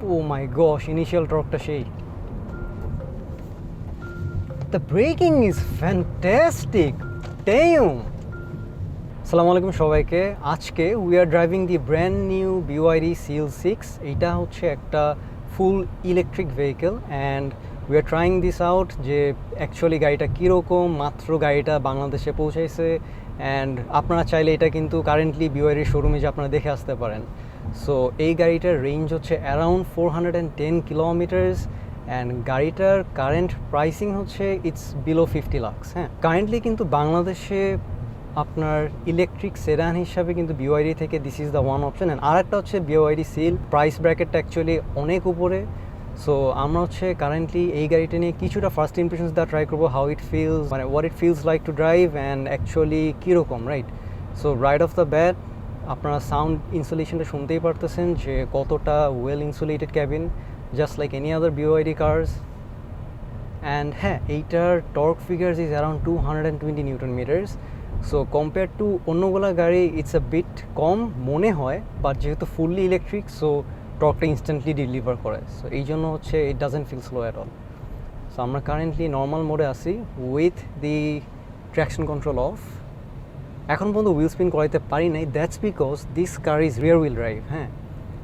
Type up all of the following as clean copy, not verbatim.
Oh my gosh, initial torque-টা সেই। The braking is fantastic. Damn. আসসালামু আলাইকুম সবাইকে। আজকে we are driving the brand new BYD CL6. এটা হচ্ছে একটা full electric vehicle and we are trying this out যে অ্যাকচুয়ালি গাড়িটা কীরকম। মাত্র গাড়িটা বাংলাদেশে পৌঁছাইছে and আপনারা চাইলে এটা কিন্তু কারেন্টলি BYD শোরুমে যে আপনারা দেখে আসতে পারেন। সো এই গাড়িটার রেঞ্জ হচ্ছে অ্যারাউন্ড 410 কিলোমিটার্স অ্যান্ড গাড়িটার কারেন্ট প্রাইসিং হচ্ছে ইটস বিলো 50 লাখ। হ্যাঁ, কারেন্টলি কিন্তু বাংলাদেশে আপনার ইলেকট্রিক সেডান হিসাবে কিন্তু BYD থেকে this is the one option. And আরেকটা হচ্ছে BYD সিল, প্রাইস ব্র্যাকেটটা অ্যাকচুয়ালি অনেক উপরে। সো আমরা হচ্ছে কারেন্টলি এই গাড়িটা নিয়ে কিছুটা ফার্স্ট ইমপ্রেশনস দেওয়া ট্রাই করবো, হাউ ইট ফিলস, মানে what it feels like to drive and actually কীরকম, right? So right of the bat আপনারা সাউন্ড ইনসুলেশনটা শুনতেই পারতেছেন যে কতটা well insulated cabin, just like any other BYD cars. And হ্যাঁ, এইটার torque figures is around 220 newton metres. So compare to অন্যগুলো গাড়ি ইটস আ বিট কম মনে হয়, বাট যেহেতু ফুললি ইলেকট্রিক সো টর্কটা ইনস্ট্যান্টলি ডেলিভার করে। সো এই জন্য হচ্ছে it doesn't feel slow at all. So আমরা কারেন্টলি নর্মাল মোডে আছি with the traction control off. এখন পর্যন্ত হুইল স্পিন করাইতে পারি নাই, that's because this car is rear wheel drive. হ্যাঁ,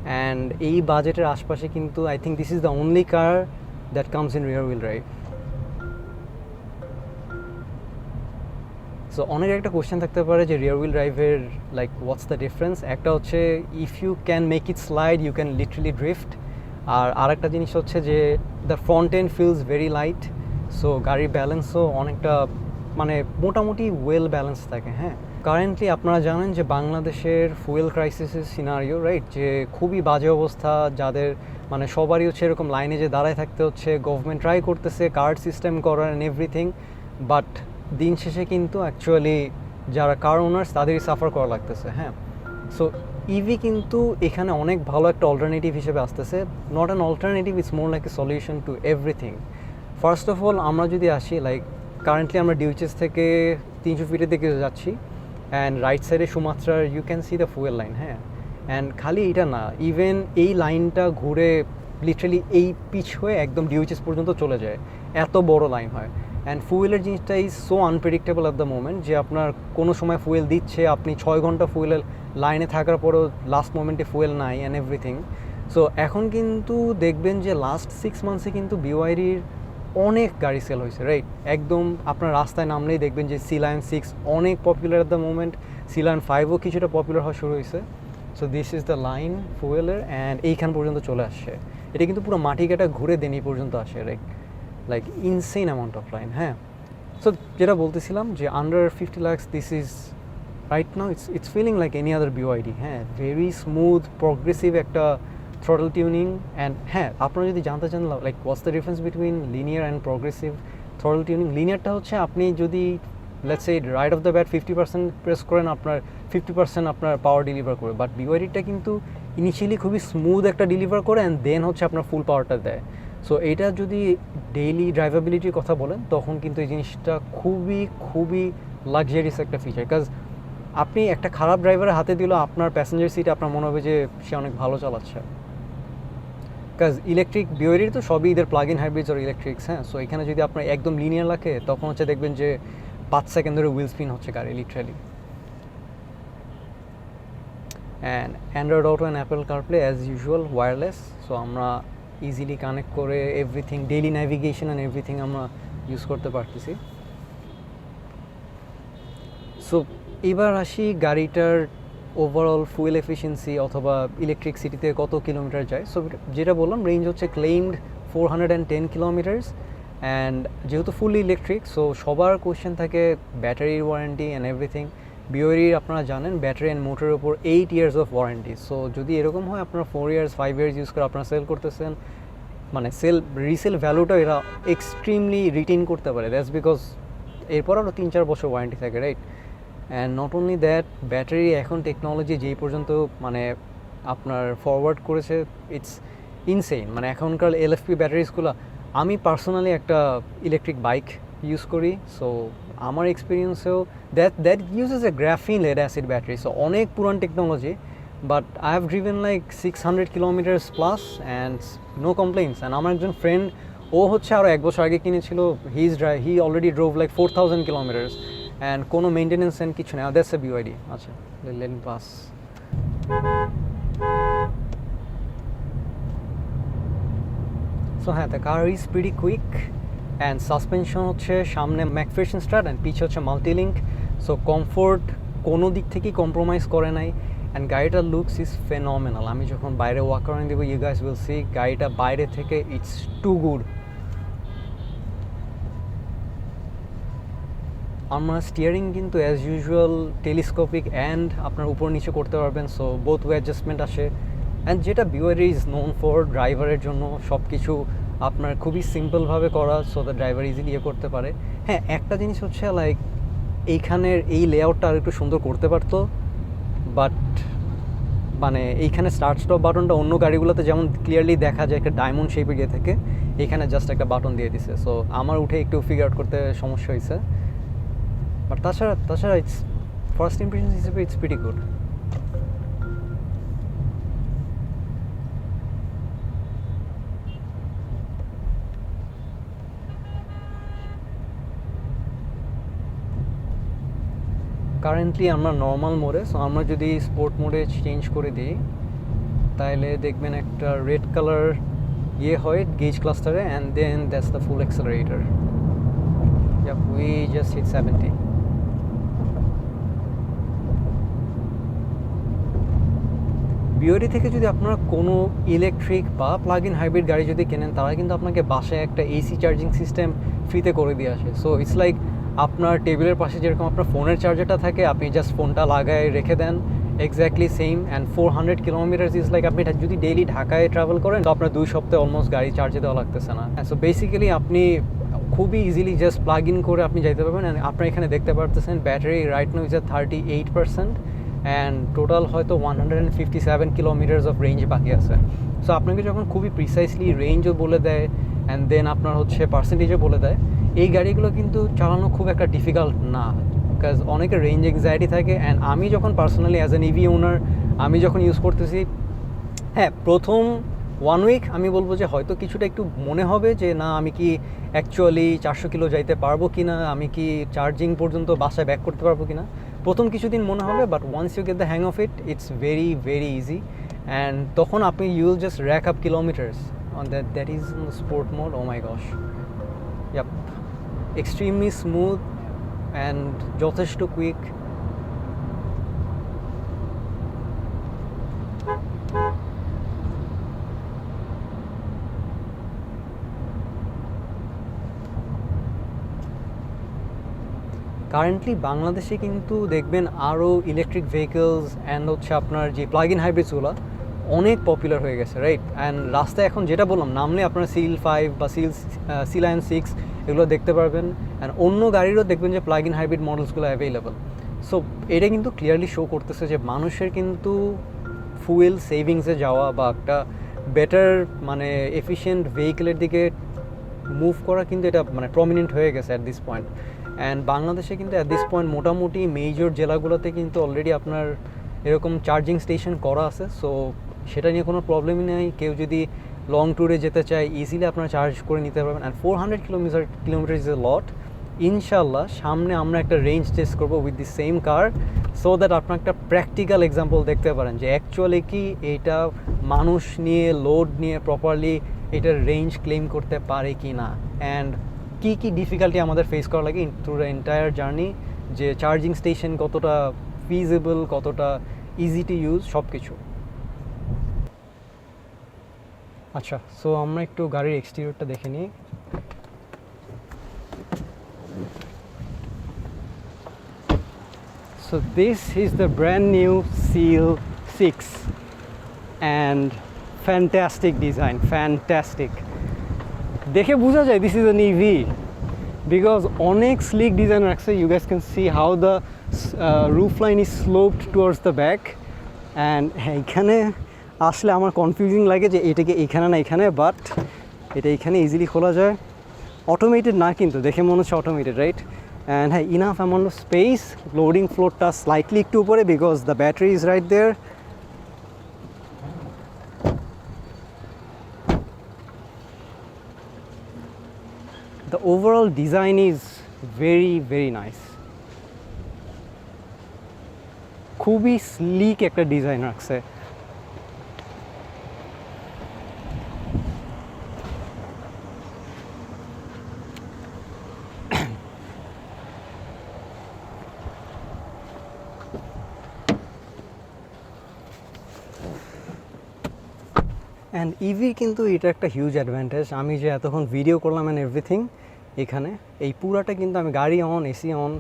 অ্যান্ড এই বাজেটের আশপাশে কিন্তু I think this is the only car that comes in rear wheel drive. So অনেক একটা কোয়েশ্চেন থাকতে পারে যে রিয়ার হুইল ড্রাইভের লাইক হোয়াটস দ্য ডিফারেন্স। একটা হচ্ছে if you can make it slide you can literally drift, আর আরেকটা জিনিস হচ্ছে যে the front end feels very light. So গাড়ির ব্যালেন্সও অনেকটা মানে মোটামুটি ওয়েল ব্যালেন্স থাকে। হ্যাঁ, কারেন্টলি আপনারা জানেন যে বাংলাদেশের ফুয়েল ক্রাইসিসের সিনারিও, রাইট, যে খুবই বাজে অবস্থা, যাদের মানে সবারই হচ্ছে এরকম লাইনে যে দাঁড়ায় থাকতে হচ্ছে। গভর্নমেন্ট ট্রাই করতেছে কার্ড সিস্টেম করার অ্যান্ড এভরিথিং, বাট দিন শেষে কিন্তু অ্যাকচুয়ালি যারা কার ওনার্স তাদেরই সাফার করা লাগতেছে। হ্যাঁ, সো ইভি কিন্তু এখানে অনেক ভালো একটা অল্টারনেটিভ হিসেবে আসতেছে। Not an alternative, it's more like a solution to everything. First of all আমরা যদি আসি লাইক কারেন্টলি আমরা ডিউচেস থেকে 300 ফিটের দিকে যাচ্ছি অ্যান্ড রাইট সাইডে সুমাত্রার you can see the fuel line. হ্যাঁ, অ্যান্ড খালি এটা না, ইভেন এই লাইনটা ঘুরে লিটারালি এই পিচ হয়ে একদম ডিউচেস পর্যন্ত চলে যায়, এত বড় লাইন হয়। অ্যান্ড ফুয়েলের জিনিসটা is so unpredictable at the moment যে আপনার কোনো সময় ফুয়েল দিচ্ছে, আপনি 6 ঘন্টা ফুয়েলের লাইনে থাকার পরও লাস্ট মোমেন্টে ফুয়েল নাই অ্যান্ড এভরিথিং। সো এখন কিন্তু দেখবেন যে লাস্ট 6 মান্থসে কিন্তু BYDর অনেক গাড়ি সেল হয়েছে, রাইট? একদম আপনার রাস্তায় নামলেই দেখবেন যে C-Lion 6 অনেক popular at the moment, C-Lion 5ও কিছুটা পপুলার হওয়া শুরু হয়েছে। So this is the line ফুয়েলের অ্যান্ড এইখান পর্যন্ত চলে আসছে। এটা কিন্তু পুরো মাটি কাটা ঘুরে দেন এই পর্যন্ত আসে, right? Like insane amount of line. হ্যাঁ, সো যেটা বলতেছিলাম যে under 50 lakhs this is right now it's feeling like any other BYD। হ্যাঁ, ভেরি স্মুথ প্রগ্রেসিভ একটা থ্রটল টিউনিং। অ্যান্ড হ্যাঁ, আপনারা যদি জানতে চান like what's the difference between linear and progressive throttle tuning, লিনিয়ারটা হচ্ছে আপনি যদি let's say right of the bat 50% press করেন, আপনার 50% আপনার পাওয়ার ডেলিভার করে। বাট BYDটা কিন্তু ইনিশিয়ালি খুবই স্মুথ একটা ডেলিভার করে অ্যান্ড দেন হচ্ছে আপনার ফুল পাওয়ারটা দেয়। সো এইটা যদি ডেইলি ড্রাইভাবিলিটির কথা বলেন তখন কিন্তু এই জিনিসটা খুবই খুবই লাক্সারিয়াস একটা ফিচার। কাজ আপনি একটা খারাপ ড্রাইভারের হাতে দিলেও আপনার প্যাসেঞ্জার সিটে আপনার মনে হবে যে সে অনেক ভালো চালাচ্ছে। কাজ ইলেকট্রিক BYD তো সবই এদের প্লাগ ইন হাইব্রিডস আর ইলেকট্রিক্স। হ্যাঁ, সো এখানে যদি আপনার একদম লিনিয়ার লাগে তখন হচ্ছে দেখবেন যে 5 সেকেন্ড ধরে হুইল স্পিন হচ্ছে গাড়ি literally. And Android auto and Apple CarPlay as usual wireless. So আমরা ইজিলি কানেক্ট করে everything, daily navigation and everything আমরা ইউজ করতে পারতেছি। সো এবার আসি গাড়িটার ওভারঅল ফুয়েল এফিসিয়েন্সি অথবা ইলেকট্রিক সিটিতে কত কিলোমিটার যায়। সো যেটা বললাম রেঞ্জ হচ্ছে ক্লেইমড 410 কিলোমিটার্স। অ্যান্ড যেহেতু ফুললি ইলেকট্রিক সো সবার কোয়েশ্চেন থাকে ব্যাটারির ওয়ারেন্টি অ্যান্ড এভরিথিং। BYD আপনারা জানেন ব্যাটারি অ্যান্ড মোটরের ওপর 8 ইয়ার্স অফ ওয়ারেন্টি। সো যদি এরকম হয় আপনারা 4 ইয়ার্স 5 ইয়ার্স ইউজ করে আপনারা সেল করতেছেন, মানে রিসেল ভ্যালুটা এরা এক্সট্রিমলি রিটেইন করতে পারে। দ্যাটস বিকজ এরপর আরও 3-4 বছর ওয়ারেন্টি থাকে, right? And not only that, battery এখন টেকনোলজি যেই পর্যন্ত মানে আপনার ফরওয়ার্ড করেছে ইটস ইনসেইন। মানে এখনকার LFP ব্যাটারিজগুলো, আমি পার্সোনালি একটা ইলেকট্রিক বাইক ইউজ করি। সো আমার এক্সপিরিয়েন্সেও that uses a graphene lead acid battery. So অনেক পুরান technology, but I have driven like 600 kilometres plus and no complains. And আমার একজন ফ্রেন্ড, ও হচ্ছে আরও 1 বছর আগে কিনেছিল, he already drove like 4000 kilometres and কোনো মেনটেনেন্স অ্যান্ড কিছু নেই। That's a BYD। আচ্ছা, লেট মি পাস। সো হ্যাঁ, the car is pretty quick and suspension হচ্ছে সামনে MacPherson Strut অ্যান্ড পিছে হচ্ছে মাল্টিলিঙ্ক। সো কমফোর্ট কোনো দিক থেকেই কম্প্রোমাইজ করে নাই। অ্যান্ড গাড়িটার লুকস ইজ ফেনোমেনাল। আমি যখন বাইরে ওয়াক অ্যারাউন্ড দেবো, ইউ গাইস উইল সি গাড়িটা বাইরে থেকে ইটস টু গুড। আমার স্টিয়ারিং কিন্তু অ্যাজ ইউজুয়াল টেলিস্কোপিক অ্যান্ড আপনার উপর নিচে করতে পারবেন, সো বোথ ওয়ে অ্যাডজাস্টমেন্ট আসে। অ্যান্ড যেটা BYD ইজ নোন ফর, ড্রাইভারের জন্য সব কিছু আপনার খুবই সিম্পলভাবে করা, সো দ্য ড্রাইভার ইজিলি করতে পারে। হ্যাঁ, একটা জিনিস হচ্ছে লাইক এইখানের এই লেআউটটা আর একটু সুন্দর করতে পারতো, বাট মানে এইখানে স্টার্ট স্টপ বাটনটা অন্য গাড়িগুলোতে যেমন ক্লিয়ারলি দেখা যায় একটা ডায়মন্ড শেপে গিয়ে থেকে, এখানে জাস্ট একটা বাটন দিয়ে দিছে। সো আমার উঠে একটু ফিগার আউট করতে সমস্যা হয়েছে, বাট তাছাড়া ইটস ফার্স্ট ইমপ্রেশন হিসেবে ইটস প্রিটি গুড। কারেন্টলি আমরা নর্মাল মোডে, সো আমরা যদি স্পোর্ট মোডে চেঞ্জ করে দিই তাহলে দেখবেন একটা রেড কালার হয় গেজ ক্লাস্টারে, and then that's the full accelerator. We just hit 70। BYD থেকে যদি আপনারা কোনো ইলেকট্রিক বা প্লাগ ইন হাইব্রিড গাড়ি যদি কেনেন, তারা কিন্তু আপনাকে বাসায় একটা AC চার্জিং সিস্টেম ফ্রিতে করে দিয়ে আসে। সো ইটস লাইক আপনার টেবিলের পাশে যেরকম আপনার ফোনের চার্জারটা থাকে, আপনি জাস্ট ফোনটা লাগায় রেখে দেন, exactly same. And 400 kilometres is like আপনি যদি ডেইলি ঢাকায় ট্রাভেল করেন, তো আপনার 2 সপ্তাহে অলমোস্ট গাড়ি চার্জে দেওয়া লাগতেছে না। সো বেসিক্যালি আপনি খুবই ইজিলি জাস্ট প্লাগ ইন করে আপনি যাইতে পারবেন। অ্যান্ড আপনার এখানে দেখতে পারতেছেন battery right now is 38%, and total হয়তো 157 কিলোমিটার্স অফ রেঞ্জ বাকি আছে। সো আপনাকে যখন খুবই প্রিসাইসলি রেঞ্জও বলে দেয় অ্যান্ড দেন আপনার হচ্ছে পার্সেন্টেজও বলে দেয়, এই গাড়িগুলো কিন্তু চালানো খুব একটা ডিফিকাল্ট না, বিকজ অনেকের রেঞ্জ এংজাইটি থাকে। অ্যান্ড আমি যখন পার্সোনালি অ্যাজ অ্যান ইভি ওনার আমি যখন ইউজ করতেছি, হ্যাঁ প্রথম 1 উইক আমি বলবো যে হয়তো কিছুটা একটু মনে হবে যে না আমি কি অ্যাকচুয়ালি 400 কিলো যাইতে পারবো কি না, আমি কি চার্জিং পর্যন্ত বাসায় ব্যাক করতে পারবো কি না, প্রথম কিছুদিন মনে হবে। But once you get the hang of it, it's very very easy. And তখন আপনি you'll just rack up kilometres on that is sport mode. Oh my gosh, yup, extremely smooth and যথেষ্ট কুইক। কারেন্টলি বাংলাদেশে কিন্তু দেখবেন আরও electric vehicles and হচ্ছে আপনার যে প্লাগ ইন হাইব্রিডসগুলো অনেক পপুলার হয়ে গেছে, রাইট? অ্যান্ড রাস্তায় এখন যেটা বললাম, নামলে আপনার সিল 5 বা সিলায়ন 6 এগুলো দেখতে পারবেন। অ্যান্ড অন্য গাড়িরও দেখবেন যে প্লাগ ইন হাইব্রিড মডেলসগুলো অ্যাভেলেবল। সো এটা কিন্তু ক্লিয়ারলি শো করতেছে যে মানুষের কিন্তু ফুয়েল সেভিংসে যাওয়া বা একটা বেটার মানে এফিশিয়েন্ট ভেহিকেলের দিকে মুভ করা কিন্তু এটা মানে প্রমিনেন্ট হয়ে গেছে অ্যাট দিস পয়েন্ট। অ্যান্ড বাংলাদেশে কিন্তু অ্যাট দিস পয়েন্ট মোটামুটি মেজর জেলাগুলোতে কিন্তু অলরেডি আপনার এরকম চার্জিং স্টেশন করা আছে। সো সেটা নিয়ে কোনো প্রবলেমই নেই। কেউ যদি লং ট্যুরে যেতে চায় ইজিলি আপনারা চার্জ করে নিতে পারবেন। অ্যান্ড 400 কিলোমিটার ইজ এ লট। ইনশাল্লাহ সামনে আমরা একটা রেঞ্জ টেস্ট করবো with the same car, so that আপনার একটা প্র্যাকটিক্যাল এক্সাম্পল দেখতে পারেন যে অ্যাকচুয়ালি কি এটা মানুষ নিয়ে লোড নিয়ে প্রপারলি এটার রেঞ্জ ক্লেম করতে পারে কি না, অ্যান্ড কী কী ডিফিকাল্টি আমাদের ফেস করা লাগে থ্রু দ্য এন্টায়ার জার্নি, যে চার্জিং স্টেশন কতটা ফিজিবল, কতটা ইজি টু ইউজ, সব কিছু। আচ্ছা, সো আমরা একটু গাড়ির এক্সটেরিয়রটা দেখে নিই। So this is the brand new Seal 6 and fantastic design, fantastic. দেখে বোঝা যায় this is an EV because অনেক sleek design রাখছে. You guys can see how the roof line is sloped towards the back, and এখানে আসলে আমার confusing লাগে যে এটাকে এখানে না এখানে, বাট এটা এখানে ইজিলি খোলা যায়। অটোমেটেড না কিন্তু দেখে মনে হচ্ছে অটোমেটেড, রাইট? অ্যান্ড হ্যাঁ, enough amount of space. Loading ফ্লোরটা স্লাইটলি একটু উপরে because the battery is right there. The overall design is very very nice. খুবই স্লিক একটা ডিজাইন রাখছে। অ্যান্ড ইভি কিন্তু এটা একটা হিউজ অ্যাডভান্টেজ। আমি যে এতক্ষণ ভিডিও করলাম অ্যান্ড এভরিথিং, এখানে এই পুরাটা কিন্তু আমি গাড়ি অন, এসি অন,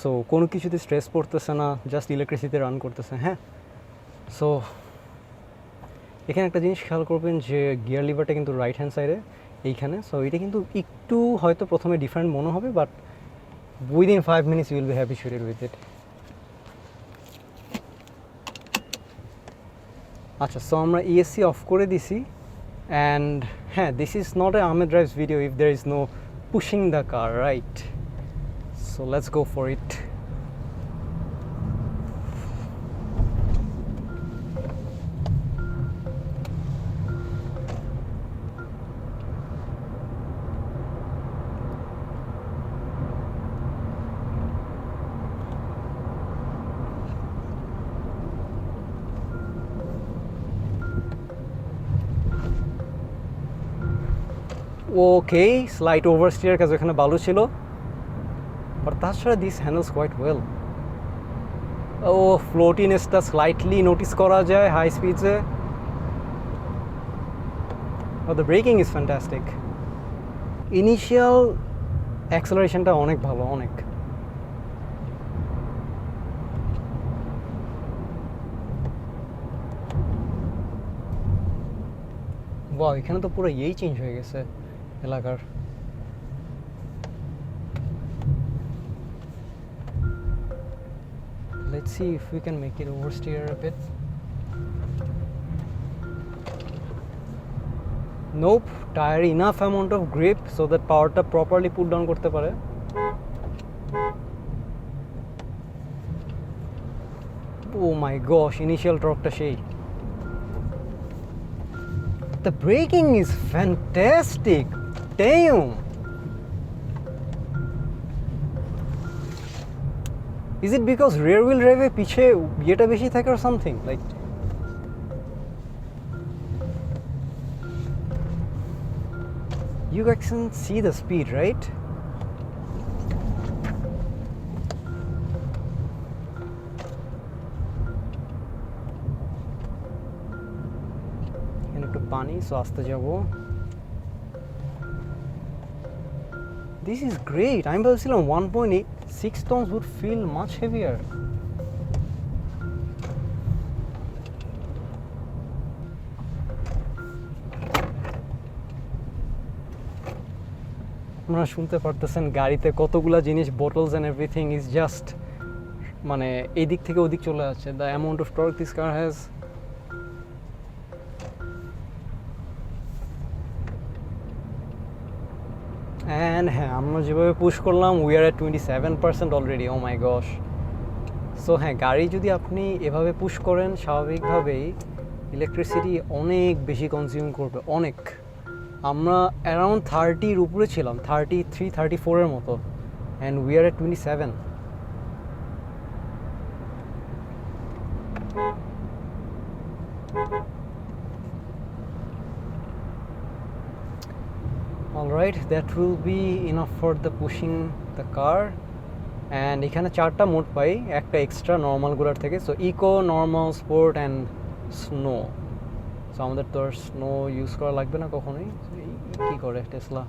সো কোনো কিছুতে স্ট্রেস পড়তেছে না, জাস্ট ইলেকট্রিসিটি রান করতেছে। হ্যাঁ, সো এখানে একটা জিনিস খেয়াল করবেন যে গিয়ার লিভারটা কিন্তু রাইট হ্যান্ড সাইডে এইখানে। সো এটা কিন্তু একটু হয়তো প্রথমে ডিফারেন্ট মনে হবে, but within 5 minutes you will be habituated with it. আচ্ছা, সো আমরা ইএসসি অফ করে দিছি। অ্যান্ড হ্যাঁ, this is not a Ahmed Drives video if there is no pushing the car, right? So let's go for it. Okay, slight oversteer কাজ এখানে বালু ছিল, but তাছাড়া দিস হ্যান্ডেলস কোয়াইট ওয়েল। ও ফ্লোটিনেসটা স্লাইটলি নোটিস করা যায় হাই স্পিডসে। The braking is fantastic. Initial অ্যাক্সেলারেশনটা অনেক ভালো, অনেক। বাহ, এখানে তো পুরো ইয়েই চেঞ্জ হয়ে গেছে এলাকার। Let's see if we can make it oversteer a bit. Nope, tire enough amount of grip so that powerটা properly put down করতে পারে। Oh my gosh, initial torque-টা সেই। The braking is fantastic. Damn. Is it because rear wheel drive এ পিছে ইয়েটা বেশি থাকে or something? Like you guys can see the speed, right? এখানে একটু পানি, সো আস্তে যাব। This is great. আমি ভাবছিলাম 1.6 tons would feel much heavier. আপনারা শুনতে পারতেছেন গাড়িতে কতগুলা জিনিস, bottles and everything is just মানে এই দিক থেকে ওদিক চলে যাচ্ছে। The amount of torque this car has. And হ্যাঁ, আমরা যেভাবে পুশ করলাম we are at 27% already. Oh my gosh. So হ্যাঁ, গাড়ি যদি আপনি এভাবে পুশ করেন স্বাভাবিকভাবেই ইলেকট্রিসিটি অনেক বেশি কনজিউম করবে, অনেক। আমরা অ্যারাউন্ড 30-র উপরে ছিলাম, 33-34-এর মতো, and we are at 27। Alright, that will be enough for the pushing the car. And এখানে 4টা মোড পাই, একটা এক্সট্রা নর্মালগুলোর থেকে। So eco, normal, sport and snow. So আমাদের তো আর স্নো ইউজ করা লাগবে না কখনোই। কী করে টেসলা,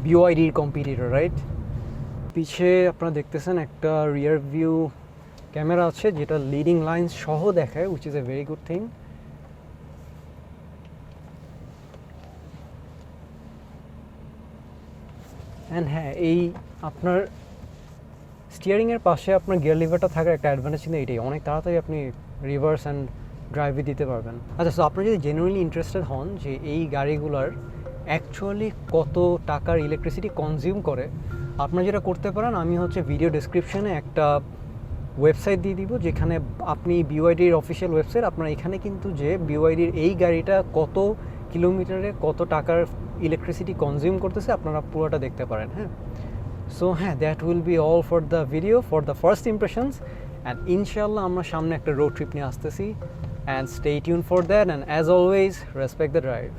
BYDর কম্পিটিটর, রাইট? পিছে আপনারা দেখতেছেন একটা রিয়ার ভিউ ক্যামেরা আছে যেটা লিডিং লাইন সহ দেখায়, which is a very good thing. And হ্যাঁ, এই আপনার স্টিয়ারিংয়ের পাশে আপনার গিয়ার লিভারটা থাকার একটা অ্যাডভান্টেজ কিন্তু এটাই, অনেক তাড়াতাড়ি আপনি রিভার্স অ্যান্ড ড্রাইভে দিতে পারবেন। আচ্ছা, সো আপনি যদি জেনুইনলি ইন্টারেস্টেড হন যে এই গাড়িগুলোর অ্যাকচুয়ালি কত টাকার ইলেকট্রিসিটি কনজিউম করে, আপনারা যেটা করতে পারেন, আমি হচ্ছে ভিডিও ডেসক্রিপশনে একটা ওয়েবসাইট দিয়ে দিব যেখানে আপনি BYDর অফিসিয়াল ওয়েবসাইট, আপনার এখানে কিন্তু যে BYDর এই গাড়িটা কত কিলোমিটারে কত টাকার ইলেকট্রিসিটি কনজিউম করতেছে আপনারা পুরোটা দেখতে পারেন। হ্যাঁ, সো হ্যাঁ, that will be all for the video for the first impressions, and ইনশাল্লাহ আমরা সামনে একটা রোড ট্রিপ নিয়ে আসতেছি, and stay tune for that, and as always respect the drive.